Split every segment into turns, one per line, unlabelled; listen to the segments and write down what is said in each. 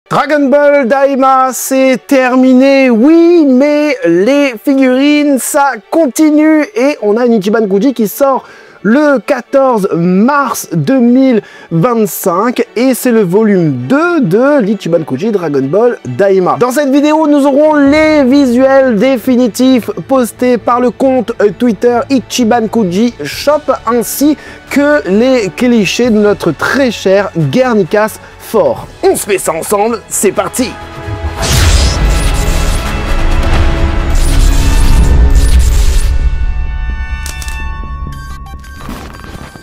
Dragon Ball Daima, c'est terminé, oui, mais les figurines, ça continue. Et on a une Ichiban Kuji qui sort le 14 mars 2025 et c'est le volume 2 de l'Ichiban Kuji Dragon Ball Daima. Dans cette vidéo, nous aurons les visuels définitifs postés par le compte Twitter Ichiban Kuji Shop ainsi que les clichés de notre très cher Guernicas Fort. On se fait ça ensemble, c'est parti!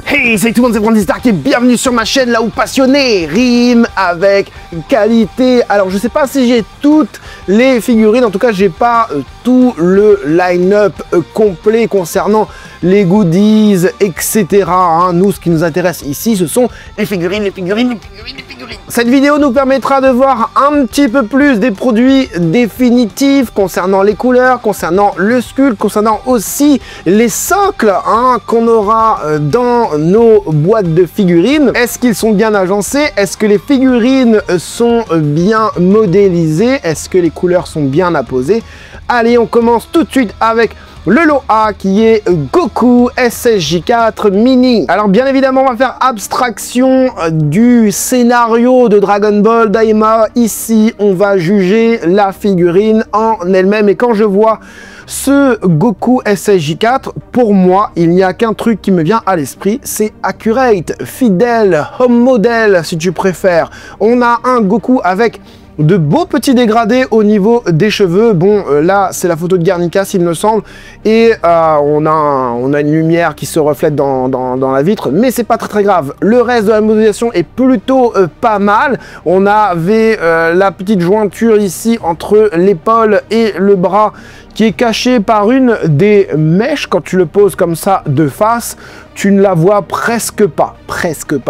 Hey, salut tout le monde, c'est Brandy Stark et bienvenue sur ma chaîne là où passionné rime avec qualité. Alors je sais pas si j'ai toutes les figurines, en tout cas j'ai pas tout le line-up complet concernant les goodies, etc. Hein. Nous, ce qui nous intéresse ici, ce sont les figurines, les figurines, les figurines, les figurines. Cette vidéo nous permettra de voir un petit peu plus des produits définitifs concernant les couleurs, concernant le sculpte, concernant aussi les socles hein, qu'on aura dans nos boîtes de figurines. Est-ce qu'ils sont bien agencés? Est-ce que les figurines sont bien modélisées? Est-ce que les couleurs sont bien apposées? Allez, on commence tout de suite avec le lot A qui est Goku SSJ4 Mini. Alors bien évidemment on va faire abstraction du scénario de Dragon Ball Daima. Ici on va juger la figurine en elle-même et quand je vois ce Goku SSJ4, pour moi, il n'y a qu'un truc qui me vient à l'esprit, c'est accurate, fidèle, home model si tu préfères. On a un Goku avec de beaux petits dégradés au niveau des cheveux. Bon, là, c'est la photo de Guernicas, il me semble. Et on a une lumière qui se reflète dans la vitre, mais c'est pas très grave. Le reste de la modélisation est plutôt pas mal. On avait la petite jointure ici entre l'épaule et le bras qui est caché par une des mèches. Quand tu le poses comme ça de face, tu ne la vois presque pas,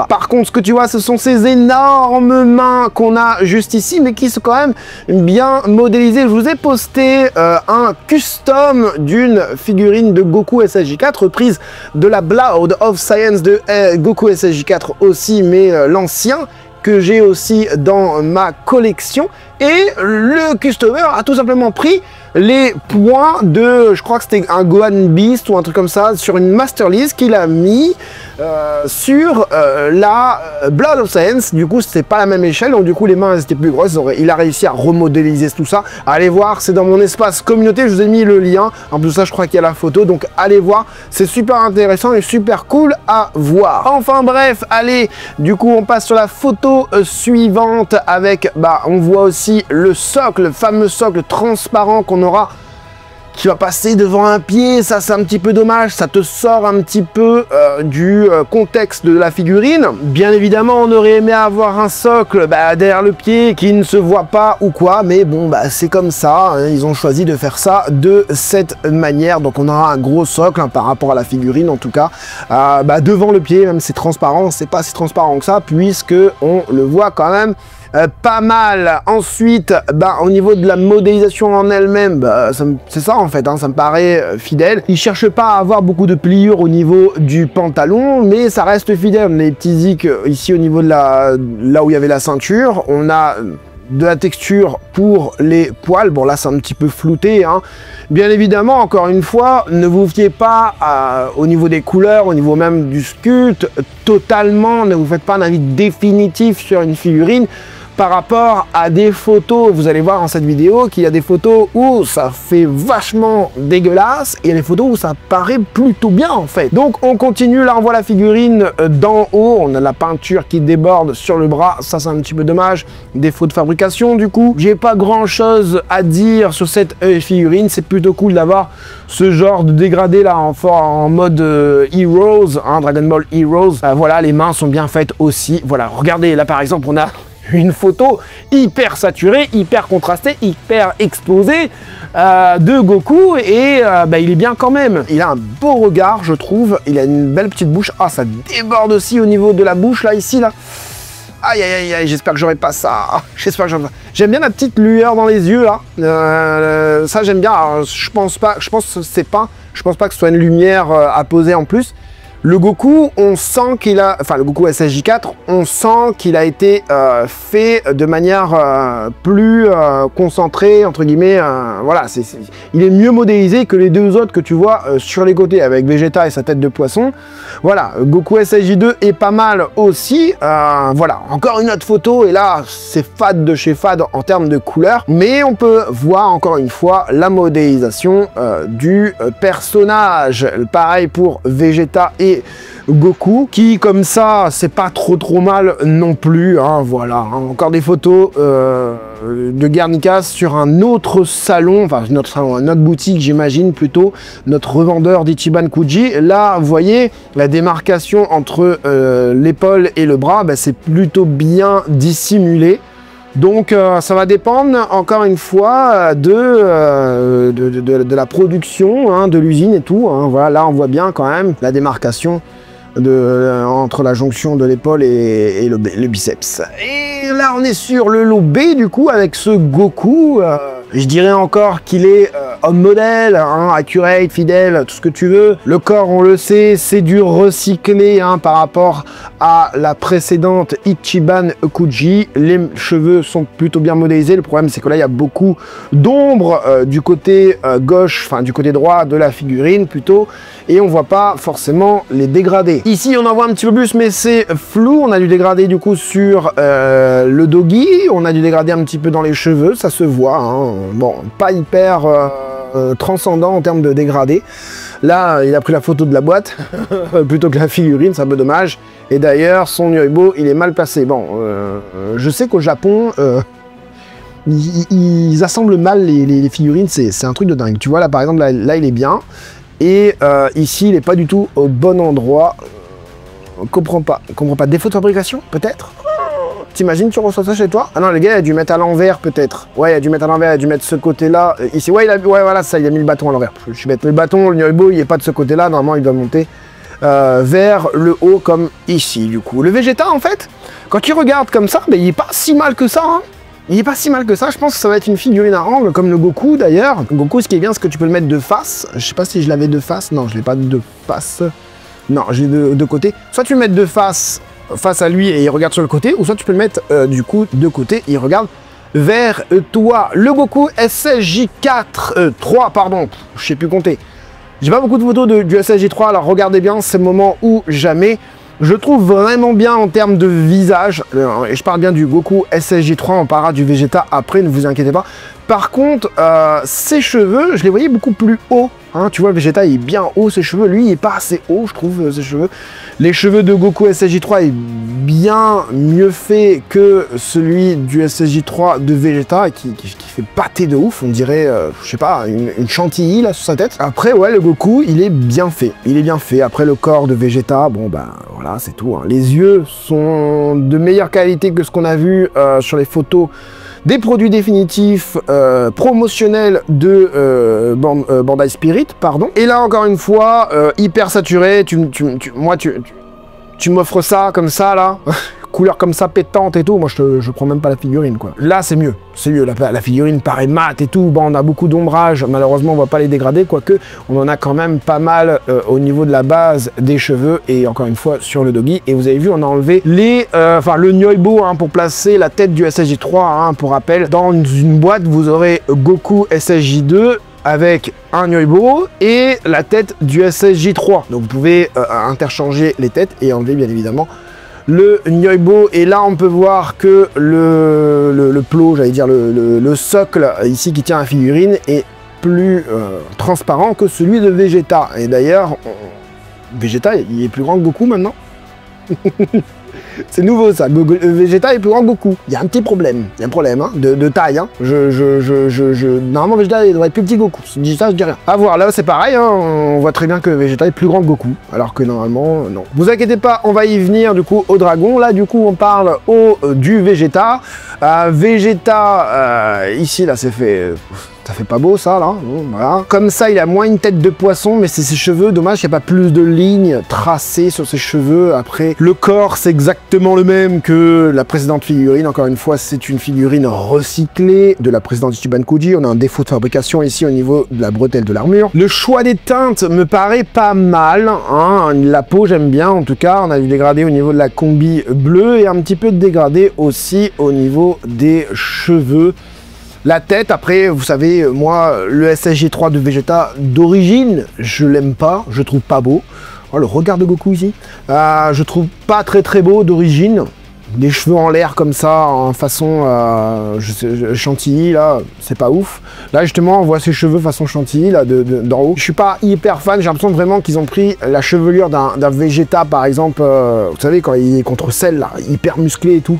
Par contre, ce que tu vois, ce sont ces énormes mains qu'on a juste ici, mais qui sont quand même bien modélisées. Je vous ai posté un custom d'une figurine de Goku SSJ4, reprise de la Blood of Science de Goku SSJ4 aussi, mais l'ancien, que j'ai aussi dans ma collection. Et le customer a tout simplement pris les points de, je crois que c'était un Gohan Beast ou un truc comme ça, sur une Master List qu'il a mis sur la Blood of Science. Du coup, c'était pas la même échelle, donc du coup, les mains elles étaient plus grosses. Il a réussi à remodéliser tout ça. Allez voir, c'est dans mon espace communauté, je vous ai mis le lien. En plus de ça, je crois qu'il y a la photo, donc allez voir. C'est super intéressant et super cool à voir. Enfin bref, allez, du coup, on passe sur la photo suivante avec, on voit aussi le socle, le fameux socle transparent qu'on aura qui va passer devant un pied. Ça c'est un petit peu dommage, ça te sort un petit peu du contexte de la figurine. Bien évidemment on aurait aimé avoir un socle derrière le pied qui ne se voit pas ou quoi, mais bon c'est comme ça hein. Ils ont choisi de faire ça de cette manière, donc on aura un gros socle hein, par rapport à la figurine en tout cas devant le pied. Même c'est transparent, c'est pas si transparent que ça puisque on le voit quand même pas mal. Ensuite, au niveau de la modélisation en elle-même, c'est ça en fait, hein, ça me paraît fidèle. Il cherche pas à avoir beaucoup de pliures au niveau du pantalon, mais ça reste fidèle. On a les petits zics ici au niveau de là où il y avait la ceinture. On a de la texture pour les poils. Bon là c'est un petit peu flouté hein. Bien évidemment, encore une fois, ne vous fiez pas au niveau des couleurs, au niveau même du sculpte totalement, ne vous faites pas un avis définitif sur une figurine par rapport à des photos. Vous allez voir dans cette vidéo qu'il y a des photos où ça fait vachement dégueulasse et il y a des photos où ça paraît plutôt bien en fait. Donc on continue, là on voit la figurine d'en haut, on a la peinture qui déborde sur le bras, ça c'est un petit peu dommage, défaut de fabrication du coup. J'ai pas grand chose à dire sur cette figurine, c'est plutôt cool d'avoir ce genre de dégradé là en mode Heroes, hein, Dragon Ball Heroes. Voilà, les mains sont bien faites aussi, voilà, regardez là par exemple on a une photo hyper saturée, hyper contrastée, hyper exposée de Goku et il est bien quand même. Il a un beau regard, je trouve. Il a une belle petite bouche. Ah, ça déborde aussi au niveau de la bouche, là, ici, là. Aïe, aïe, aïe, j'espère que j'aurai pas ça. J'espère que j'aurai pas. J'aime bien la petite lueur dans les yeux, là. Ça, j'aime bien. Alors, je pense que c'est pas. Je pense pas que ce soit une lumière à poser en plus. Le Goku, on sent qu'il a... Enfin, le Goku SSJ4, on sent qu'il a été fait de manière plus concentrée, entre guillemets. Voilà, il est mieux modélisé que les deux autres que tu vois sur les côtés, avec Vegeta et sa tête de poisson. Voilà, Goku SSJ2 est pas mal aussi. Voilà, encore une autre photo, et là, c'est fade de chez fade en termes de couleur. Mais on peut voir, encore une fois, la modélisation du personnage. Pareil pour Vegeta et Goku, qui comme ça c'est pas trop mal non plus, hein, voilà, hein. Encore des photos de Guernica sur un autre salon, enfin notre boutique j'imagine plutôt, notre revendeur d'Ichiban Kuji. Là vous voyez la démarcation entre l'épaule et le bras, ben, c'est plutôt bien dissimulé. Donc ça va dépendre encore une fois de la production, hein, de l'usine et tout, hein. Voilà, là on voit bien quand même la démarcation entre la jonction de l'épaule et le biceps. Et là on est sur le lot B du coup avec ce Goku. Je dirais encore qu'il est homme modèle, hein, accurate, fidèle, tout ce que tu veux. Le corps, on le sait, c'est du recyclé, hein, par rapport à la précédente Ichiban Kuji. Les cheveux sont plutôt bien modélisés. Le problème, c'est que là, il y a beaucoup d'ombre du côté gauche, enfin du côté droit de la figurine plutôt, et on voit pas forcément les dégradés. Ici, on en voit un petit peu plus, mais c'est flou. On a du dégradé du coup sur le doggy, on a du dégradé un petit peu dans les cheveux, ça se voit, hein. Bon, pas hyper transcendant en termes de dégradé. Là, il a pris la photo de la boîte plutôt que la figurine, c'est un peu dommage. Et d'ailleurs, son Yoibo, il est mal placé. Bon, je sais qu'au Japon, ils assemblent mal les figurines, c'est un truc de dingue. Tu vois, là, par exemple, là il est bien. Et ici, il n'est pas du tout au bon endroit. On comprend pas. Défaut de fabrication, peut-être? T'imagines, tu reçois ça chez toi? Ah non, le gars, il a dû mettre à l'envers, peut-être. Ouais, il a dû mettre à l'envers, il a dû mettre ce côté-là. Ici, ouais, voilà, ça, il a mis le bâton à l'envers. Je suis bête. Le bâton, le Yoibo, il est pas de ce côté-là. Normalement, il doit monter vers le haut, comme ici, du coup. Le Vegeta, en fait, quand tu regardes comme ça, ben, il est pas si mal que ça, hein. Il est pas si mal que ça. Je pense que ça va être une figurine à angle, comme le Goku, d'ailleurs. Goku, ce qui est bien, c'est que tu peux le mettre de face. Je sais pas si je l'avais de face. Non, je l'ai pas de face. Non, je l'ai de côté. Soit tu le mets de face à lui et il regarde sur le côté, ou soit tu peux le mettre du coup de côté et il regarde vers toi. Le Goku SSJ4 3, pardon, je sais plus compter. J'ai pas beaucoup de photos du SSJ3, alors regardez bien, c'est le moment ou jamais. Je trouve vraiment bien en termes de visage, et je parle bien du Goku SSJ3, on parlera du Vegeta après, ne vous inquiétez pas. Par contre, ses cheveux, je les voyais beaucoup plus hauts. Hein, tu vois, le Vegeta, il est bien haut, ses cheveux. Lui, il n'est pas assez haut, je trouve, ses cheveux. Les cheveux de Goku SSJ3 est bien mieux fait que celui du SSJ3 de Vegeta, qui fait pâté de ouf. On dirait, je sais pas, une chantilly, là, sur sa tête. Après, ouais, le Goku, il est bien fait. Il est bien fait. Après, le corps de Vegeta, bon, ben, voilà, c'est tout. Hein. Les yeux sont de meilleure qualité que ce qu'on a vu sur les photos des produits définitifs promotionnels de Bandai Spirit, pardon. Et là, encore une fois, hyper saturé. Moi, tu m'offres ça comme ça, là, couleur comme ça, pétante et tout. Moi, je prends même pas la figurine, quoi. Là, c'est mieux. C'est mieux. La figurine paraît mate et tout. Bon, on a beaucoup d'ombrage. Malheureusement, on voit pas les dégrader, quoique on en a quand même pas mal au niveau de la base des cheveux et encore une fois sur le doggy. Et vous avez vu, on a enlevé le Nyoibo, hein, pour placer la tête du SSJ3, hein, pour rappel. Dans une boîte, vous aurez Goku SSJ2 avec un Nyoibo et la tête du SSJ3. Donc vous pouvez interchanger les têtes et enlever bien évidemment le Nyoibo. Et là on peut voir que le plot, j'allais dire le socle ici qui tient la figurine est plus transparent que celui de Vegeta. Et d'ailleurs, Vegeta il est plus grand que Goku maintenant. C'est nouveau ça, Vegeta est plus grand que Goku. Il y a un petit problème, il y a un problème hein, de taille. Hein. Normalement Vegeta il devrait être plus petit que Goku, si je dis ça je dis rien. À voir, là c'est pareil, hein, on voit très bien que Vegeta est plus grand que Goku, alors que normalement non. Vous inquiétez pas, on va y venir du coup au dragon. Là du coup on parle du Vegeta. Vegeta, ici, là, c'est fait... Ça fait pas beau ça là, bon, voilà. Comme ça il a moins une tête de poisson, mais c'est ses cheveux, dommage qu'il n'y a pas plus de lignes tracées sur ses cheveux. Après, le corps c'est exactement le même que la précédente figurine, encore une fois c'est une figurine recyclée de la précédente Ichiban Kuji. On a un défaut de fabrication ici au niveau de la bretelle de l'armure. Le choix des teintes me paraît pas mal, hein. La peau j'aime bien en tout cas, on a du dégradé au niveau de la combi bleue et un petit peu de dégradé aussi au niveau des cheveux. La tête, après, vous savez, moi, le SSG3 de Vegeta, d'origine, je l'aime pas, je trouve pas beau. Oh, le regard de Goku ici. Je trouve pas très beau d'origine. Des cheveux en l'air comme ça, en façon chantilly, là, c'est pas ouf. Là, justement, on voit ses cheveux façon chantilly, là, d'en haut. Je suis pas hyper fan, j'ai l'impression vraiment qu'ils ont pris la chevelure d'un Vegeta, par exemple, vous savez, quand il est contre Cell, là, hyper musclé et tout.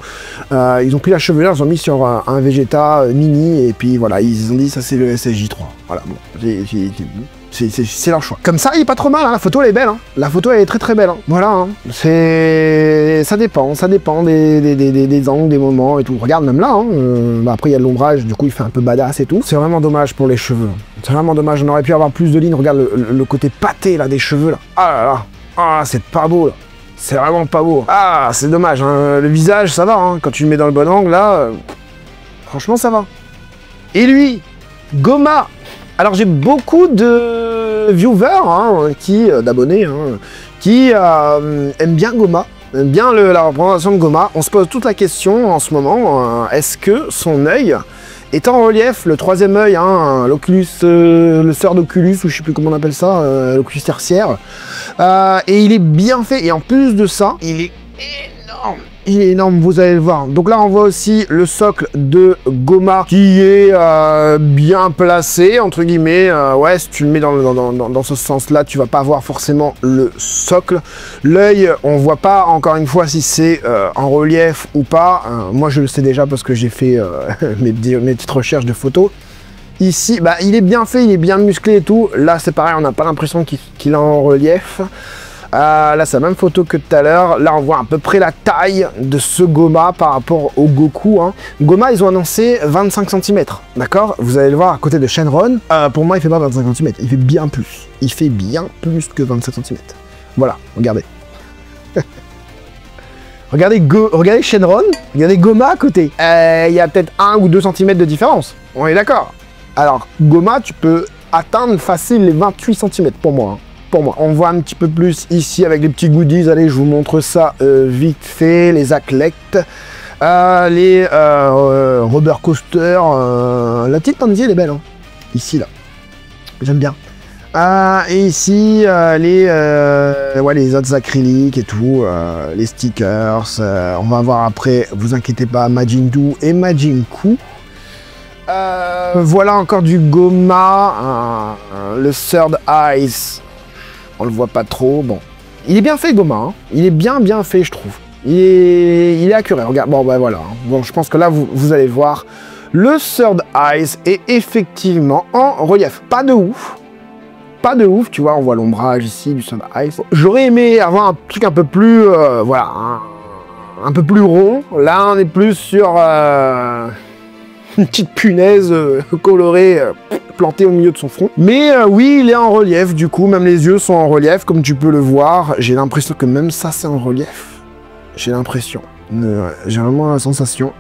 Ils ont pris la chevelure, ils ont mis sur un Vegeta mini, et puis voilà, ils ont dit, ça c'est le SSJ3. Voilà, bon, c'est leur choix. Comme ça, il est pas trop mal, hein. La photo elle est belle, hein. La photo elle est très belle, hein. Voilà, hein. Ça dépend des angles, des moments et tout. Regarde même là, hein. Après il y a de l'ombrage, du coup il fait un peu badass et tout. C'est vraiment dommage pour les cheveux. C'est vraiment dommage, on aurait pu avoir plus de lignes. Regarde le côté pâté là des cheveux là. Ah là là, ah c'est pas beau là. C'est vraiment pas beau. Ah c'est dommage, hein. Le visage ça va, hein. Quand tu le mets dans le bon angle là, franchement ça va. Et lui, Goma. Alors j'ai beaucoup de viewers, hein, d'abonnés, hein, qui aiment bien Goma, aiment bien la représentation de Goma. On se pose toute la question en ce moment, est-ce que son œil est en relief, le troisième œil, hein, l'Oculus, le sœur d'Oculus, ou je sais plus comment on appelle ça, l'Oculus tertiaire, et il est bien fait, et en plus de ça, il est énorme. Il est énorme, vous allez le voir. Donc là, on voit aussi le socle de Goma qui est bien placé, entre guillemets. Ouais, si tu le mets dans ce sens-là, tu vas pas voir forcément le socle. L'œil, on voit pas, encore une fois, si c'est en relief ou pas. Moi, je le sais déjà parce que j'ai fait mes petites recherches de photos. Ici, bah, il est bien fait, il est bien musclé et tout. Là, c'est pareil, on n'a pas l'impression qu'il est en relief. Là, c'est la même photo que tout à l'heure. Là, on voit à peu près la taille de ce Goma par rapport au Goku, hein. Goma, ils ont annoncé 25 cm, d'accord? Vous allez le voir à côté de Shenron. Pour moi, il fait pas 25 cm, il fait bien plus. Il fait bien plus que 27 cm. Voilà, regardez. regardez Shenron, regardez Goma à côté. Il y a peut-être 1 ou 2 cm de différence. On est d'accord? Alors, Goma, tu peux atteindre facile les 28 cm pour moi, hein. Pour moi, on voit un petit peu plus ici avec les petits goodies. Allez, je vous montre ça vite fait. Les athlètes, les rubber coasters. La petite Tandy, elle est belle, hein. Ici, là. J'aime bien. Et ici, les autres acryliques et tout. Les stickers. On va voir après, vous inquiétez pas, Majin Buu et Majin Buu. Voilà encore du Goma. Le Third Eyes. On le voit pas trop, bon. Il est bien fait, Goma, hein. Il est bien fait, je trouve. Il est accuré, regarde. Bon, bah voilà. Bon, je pense que là, vous allez voir. Le Third Eyes est effectivement en relief. Pas de ouf. Pas de ouf, tu vois, on voit l'ombrage ici du Third Eyes. J'aurais aimé avoir un truc un peu plus, voilà, un peu plus rond. Là, on est plus sur une petite punaise colorée. Planté au milieu de son front. Mais oui, il est en relief, du coup, même les yeux sont en relief, comme tu peux le voir. J'ai l'impression que même ça, c'est en relief. J'ai l'impression. J'ai vraiment la sensation.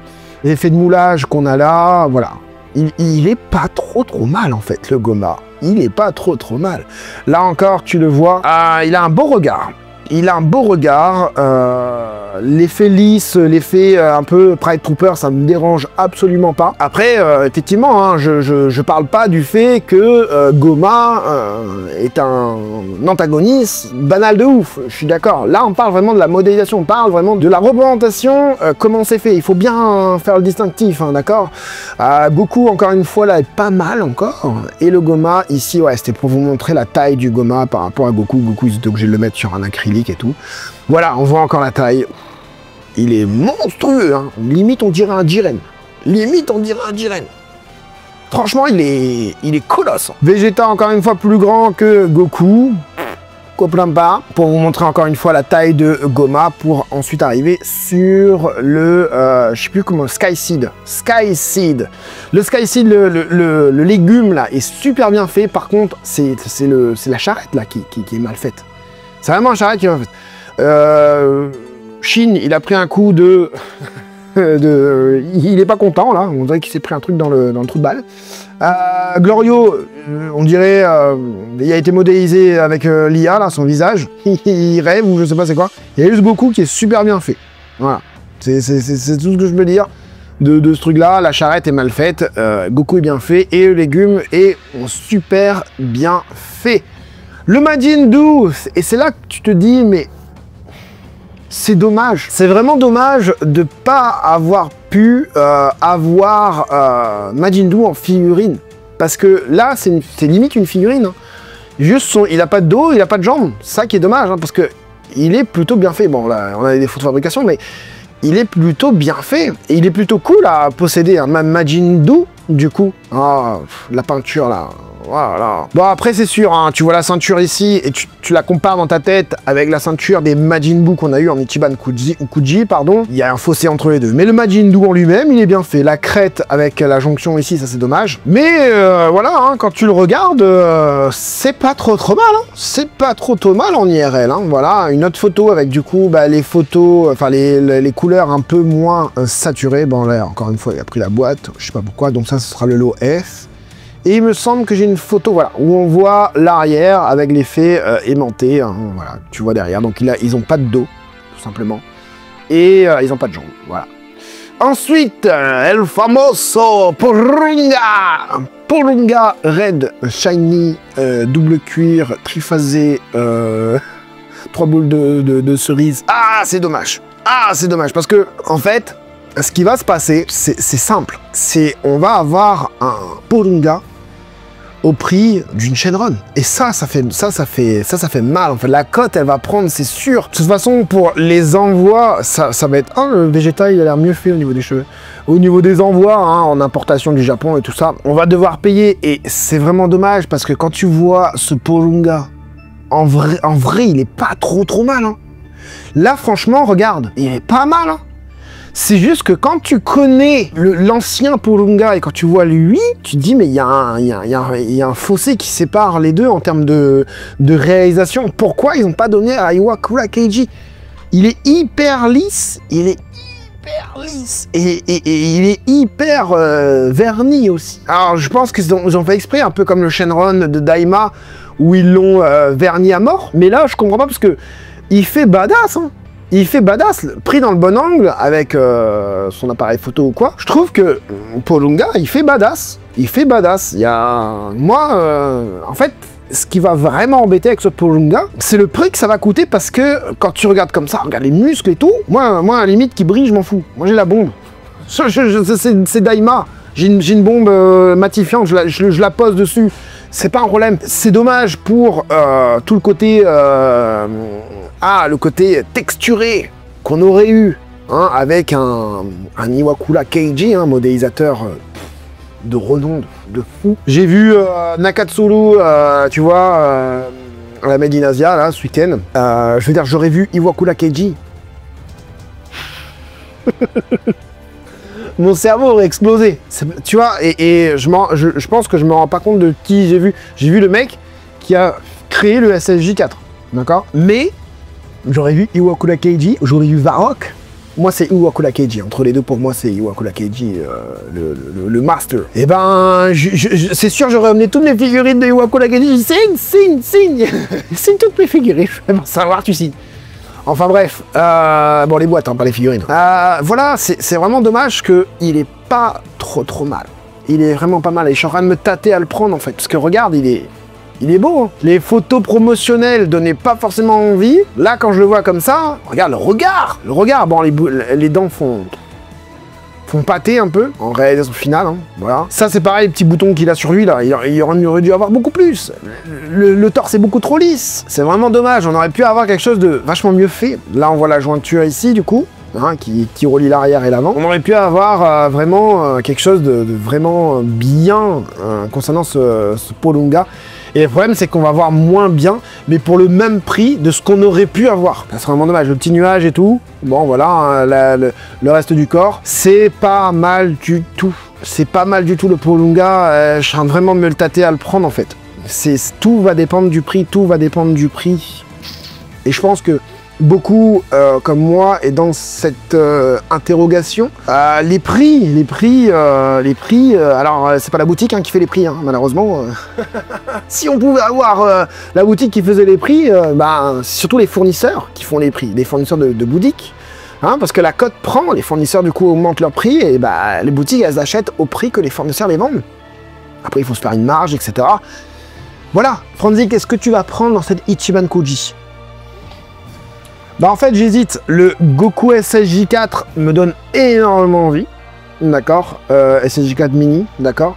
L'effet de moulage qu'on a là, voilà. Il est pas trop mal, en fait, le Goma. Il est pas trop mal. Là encore, tu le vois, il a un beau regard. Il a un beau regard. L'effet lisse, l'effet un peu Pride Trooper, ça me dérange absolument pas. Après, effectivement, hein, je parle pas du fait que Goma est un antagoniste banal de ouf. Je suis d'accord. Là, on parle vraiment de la modélisation, on parle vraiment de la représentation, comment c'est fait. Il faut bien faire le distinctif, hein, d'accord? Goku, encore une fois, là, est pas mal encore. Et le Goma, ici, ouais, c'était pour vous montrer la taille du Goma par rapport à Goku. Goku, ils étaient obligés de le mettre sur un acrylique et tout. Voilà, on voit encore la taille. Il est monstrueux, hein. Limite on dirait un Jiren. Limite on dirait un Jiren. Franchement, il est colosse. Vegeta encore une fois plus grand que Goku. comprends pas. Pour vous montrer encore une fois la taille de Goma, pour ensuite arriver sur le, je sais plus comment, Skyseed. Skyseed. Le Skyseed, le légume là, est super bien fait. Par contre, c'est la charrette là qui est mal faite. C'est vraiment la charrette qui est mal faite. Shin, il a pris un coup de... il est pas content là, on dirait qu'il s'est pris un truc dans le trou de balle. Glorio, on dirait, il a été modélisé avec l'IA là, son visage. Il rêve ou je sais pas c'est quoi. Il y a juste Goku qui est super bien fait. Voilà, c'est tout ce que je peux dire de ce truc là. La charrette est mal faite, Goku est bien fait et le légume est super bien fait. Le Majin Buu, et c'est là que tu te dis mais c'est dommage. C'est vraiment dommage de pas avoir pu avoir Majin Buu en figurine. Parce que là, c'est limite une figurine. Hein. Juste, il a pas de dos, il a pas de jambes. C'est ça qui est dommage, hein, parce que il est plutôt bien fait. Bon, là, on a des défauts de fabrication, mais il est plutôt bien fait. Et il est plutôt cool à posséder. Hein. Majin Buu, du coup. Ah, la peinture, là. Voilà. Bon, après, c'est sûr, hein, tu vois la ceinture ici et tu la compares dans ta tête avec la ceinture des Majin Buu qu'on a eu en Ichiban Kuji, pardon. Il y a un fossé entre les deux. Mais le Majin Buu en lui-même, il est bien fait. La crête avec la jonction ici, ça c'est dommage. Mais voilà, hein, quand tu le regardes, c'est pas trop mal. Hein. C'est pas trop mal en IRL. Hein. Voilà, une autre photo avec du coup bah, les photos, enfin les couleurs un peu moins saturées. Bon là, encore une fois, il a pris la boîte, je sais pas pourquoi. Donc ça, ce sera le lot S. Et il me semble que j'ai une photo voilà, où on voit l'arrière avec l'effet aimanté. Hein, voilà, tu vois derrière. Donc ils n'ont pas de dos, tout simplement. Et ils n'ont pas de jambes. Voilà. Ensuite, El Famoso Porunga. Porunga Red Shiny, double cuir, triphasé, 3 boules de cerise. Ah, c'est dommage. Ah, c'est dommage. Parce que, en fait, ce qui va se passer, c'est simple. On va avoir un Porunga au prix d'une Shenron. Et ça fait mal. En fait, la cote, elle va prendre, c'est sûr. De toute façon, pour les envois, ça va être... Oh, le Vegeta, il a l'air mieux fait au niveau des cheveux. Au niveau des envois, hein, en importation du Japon et tout ça, on va devoir payer. Et c'est vraiment dommage, parce que quand tu vois ce Porunga, en vrai, il est pas trop mal. Hein. Là, franchement, regarde, il est pas mal. Hein. C'est juste que quand tu connais l'ancien Porunga et quand tu vois lui, tu te dis mais il y a un fossé qui sépare les deux en termes de réalisation. Pourquoi ils n'ont pas donné à Iwakura Keiji? Il est hyper lisse, et il est hyper verni aussi. Alors je pense qu'ils ont fait exprès, un peu comme le Shenron de Daima, où ils l'ont verni à mort. Mais là je comprends pas parce que il fait badass, hein. Il fait badass, pris dans le bon angle avec son appareil photo ou quoi. Je trouve que Porunga, il fait badass. Il fait badass. Il y a... Moi, en fait, ce qui va vraiment embêter avec ce Porunga, c'est le prix que ça va coûter parce que quand tu regardes comme ça, regarde les muscles et tout, moi à la limite qui brille, je m'en fous. Moi j'ai la bombe. C'est Daima. J'ai une bombe matifiante, je la pose dessus. C'est pas un problème. C'est dommage pour tout le côté... le côté texturé qu'on aurait eu hein, avec un Iwakura Keiji, un modélisateur de renom, de fou. J'ai vu Nakatsuru, tu vois, à la Made in Asia, là, ce week-end. Je veux dire, j'aurais vu Iwakura Keiji. Mon cerveau aurait explosé. Tu vois, et je pense que je me rends pas compte de qui j'ai vu. J'ai vu le mec qui a créé le SSJ4, d'accord? Mais j'aurais vu Iwakura Keiji, j'aurais vu Varrock. Moi, c'est Iwakura Keiji. Entre les deux, pour moi, c'est Iwakura Keiji, le master. Et ben, c'est sûr, j'aurais emmené toutes mes figurines de Iwakura Keiji. Signe. Signe toutes mes figurines. Je veux savoir, tu signes. Enfin bref, bon les boîtes, hein, pas les figurines. Voilà, c'est vraiment dommage qu'il est pas trop mal. Il est vraiment pas mal et je suis en train de me tâter à le prendre en fait. Parce que regarde, il est beau. Hein. Les photos promotionnelles donnaient pas forcément envie. Là, quand je le vois comme ça, regarde le regard. Bon, les dents font pâter un peu en réalisation finale. Hein, voilà. Ça, c'est pareil, les petits boutons qu'il a sur lui là. Il aurait dû avoir beaucoup plus. Le torse est beaucoup trop lisse. C'est vraiment dommage. On aurait pu avoir quelque chose de vachement mieux fait. Là, on voit la jointure ici, du coup. Hein, qui relie l'arrière et l'avant. On aurait pu avoir vraiment quelque chose de vraiment bien concernant ce Porunga. Et le problème, c'est qu'on va voir moins bien, mais pour le même prix de ce qu'on aurait pu avoir. C'est vraiment dommage. Le petit nuage et tout, bon voilà, hein, le reste du corps, c'est pas mal du tout. C'est pas mal du tout le Polunga. Je suis en train vraiment de me le tâter à le prendre en fait. Tout va dépendre du prix, tout va dépendre du prix. Et je pense que beaucoup comme moi est dans cette interrogation. Les prix, alors c'est pas la boutique hein, qui fait les prix, hein, malheureusement. Si on pouvait avoir la boutique qui faisait les prix, c'est surtout les fournisseurs qui font les prix, les fournisseurs de boutique. Hein, parce que la cote prend, les fournisseurs du coup augmentent leur prix et les boutiques elles achètent au prix que les fournisseurs les vendent. Après il faut se faire une marge, etc. Voilà, Franzi, qu'est-ce que tu vas prendre dans cette Ichiban Koji? En fait j'hésite, le Goku SSJ4 me donne énormément envie, d'accord, SSJ4 mini, d'accord.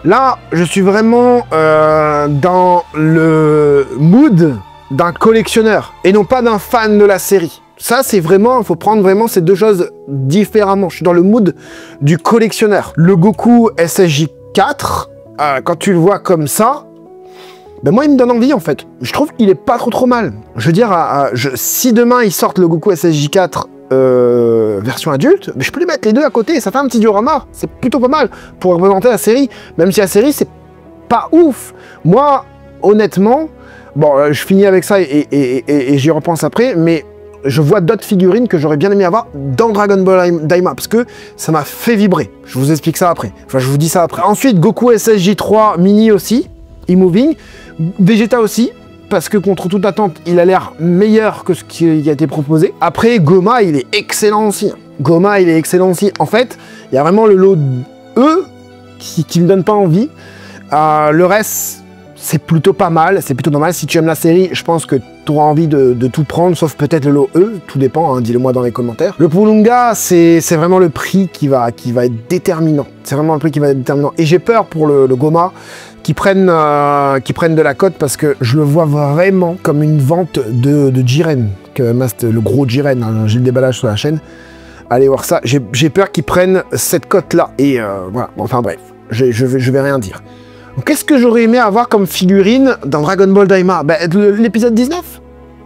Là je suis vraiment dans le mood d'un collectionneur et non pas d'un fan de la série. Ça, c'est vraiment, il faut prendre vraiment ces deux choses différemment. Je suis dans le mood du collectionneur. Le Goku SSJ4, quand tu le vois comme ça, moi, il me donne envie, en fait. Je trouve qu'il est pas trop mal. Je veux dire, si demain, ils sortent le Goku SSJ4 version adulte, je peux les mettre les deux à côté. Ça fait un petit diorama. C'est plutôt pas mal pour représenter la série. Même si la série, c'est pas ouf. Moi, honnêtement, bon, je finis avec ça et j'y repense après, mais je vois d'autres figurines que j'aurais bien aimé avoir dans Dragon Ball Daima, parce que ça m'a fait vibrer. Je vous explique ça après. Enfin, je vous dis ça après. Ensuite, Goku SSJ3 mini aussi, e-moving. Vegeta aussi, parce que contre toute attente, il a l'air meilleur que ce qui a été proposé. Après, Goma, il est excellent aussi. Goma, il est excellent aussi. En fait, il y a vraiment le lot E qui me donne pas envie. Le reste, c'est plutôt pas mal, c'est plutôt normal. Si tu aimes la série, je pense que tu auras envie de tout prendre, sauf peut-être le lot E, tout dépend, hein, dis-le moi dans les commentaires. Le Polunga, c'est vraiment le prix qui va être déterminant. C'est vraiment le prix qui va être déterminant. Et j'ai peur pour le Goma qui prennent de la cote parce que je le vois vraiment comme une vente de Jiren, le gros Jiren, hein, j'ai le déballage sur la chaîne. Allez voir ça, j'ai peur qu'ils prennent cette cote-là. Et voilà, enfin bref, je vais rien dire. Qu'est-ce que j'aurais aimé avoir comme figurine dans Dragon Ball Daima? L'épisode 19.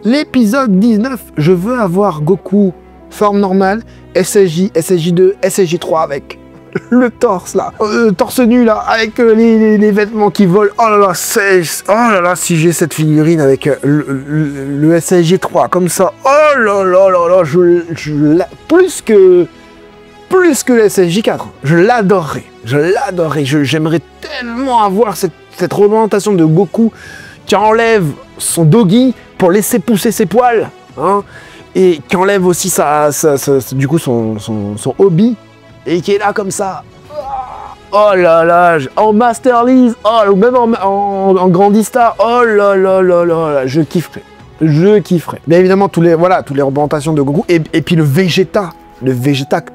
L'épisode 19. Je veux avoir Goku, forme normale, SSJ, SSJ2, SSJ3 avec le torse là, torse nu là, avec les vêtements qui volent. Oh là là, si j'ai cette figurine avec le SSJ3 comme ça. Oh là là là là, plus que le SSJ4. Je l'adorerais. J'aimerais tellement avoir cette représentation de Goku qui enlève son doggy pour laisser pousser ses poils, hein, et qui enlève aussi du coup son hobby, et qui est là comme ça. Oh là là, en Master Lease, ou même en Grandista, oh là là là là, je kifferais. Bien évidemment, toutes les représentations de Goku, et puis le Vegeta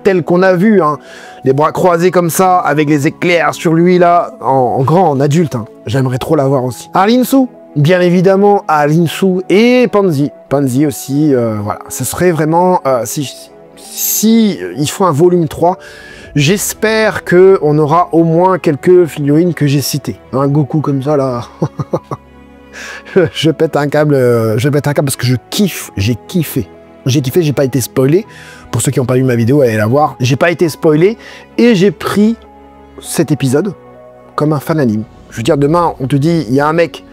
tel qu'on a vu, hein, les bras croisés comme ça, avec les éclairs sur lui là, en adulte, hein. J'aimerais trop l'avoir aussi. Arlinsu, bien évidemment, Arlinsu et Panzi aussi, voilà, ce serait vraiment, si ils font un volume 3, j'espère qu'on aura au moins quelques figurines que j'ai citées. Un Goku comme ça là, je pète un câble parce que j'ai kiffé, j'ai pas été spoilé. Pour ceux qui n'ont pas vu ma vidéo, allez la voir. J'ai pas été spoilé et j'ai pris cet épisode comme un fan anime. Je veux dire, demain, on te dit, il y a un mec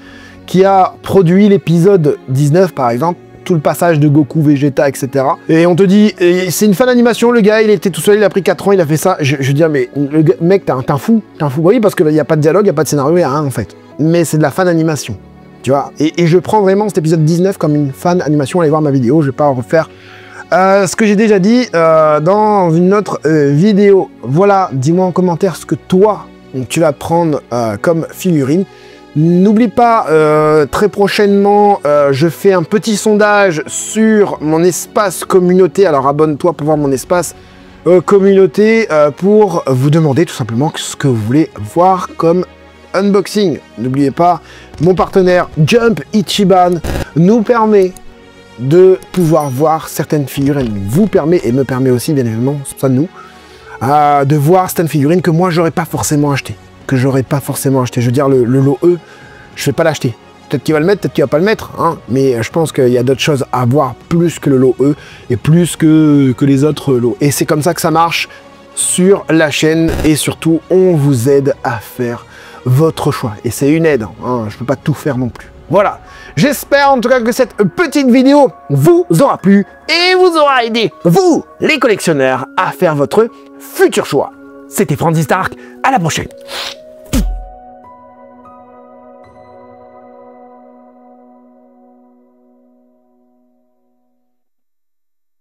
qui a produit l'épisode 19, par exemple, tout le passage de Goku, Vegeta, etc. Et on te dit, c'est une fan animation, le gars, il était tout seul, il a pris 4 ans, il a fait ça. Je veux dire, mais le gars, mec, t'es un fou. Oui, parce qu'il n'y a pas de dialogue, il n'y a pas de scénario, il n'y a rien, en fait. Mais c'est de la fan animation, tu vois. Et je prends vraiment cet épisode 19 comme une fan animation. Allez voir ma vidéo, je vais pas en refaire. Ce que j'ai déjà dit dans une autre vidéo. Voilà, dis-moi en commentaire ce que toi, tu vas prendre comme figurine. N'oublie pas, très prochainement, je fais un petit sondage sur mon espace communauté. Alors abonne-toi pour voir mon espace communauté pour vous demander tout simplement ce que vous voulez voir comme unboxing. N'oubliez pas, mon partenaire Jump Ichiban nous permet de pouvoir voir certaines figurines, vous permet et me permet aussi, bien évidemment, ça de nous, de voir certaines figurines que moi j'aurais pas forcément acheté. Je veux dire, le lot E, je vais pas l'acheter. Peut-être qu'il va le mettre, peut-être qu'il va pas le mettre, hein, mais je pense qu'il y a d'autres choses à voir plus que le lot E et plus que les autres lots. Et c'est comme ça que ça marche sur la chaîne et surtout, on vous aide à faire votre choix. Et c'est une aide, hein, je peux pas tout faire non plus. Voilà, j'espère en tout cas que cette petite vidéo vous aura plu et vous aura aidé, vous, les collectionneurs, à faire votre futur choix. C'était Franzy Stark, à la prochaine.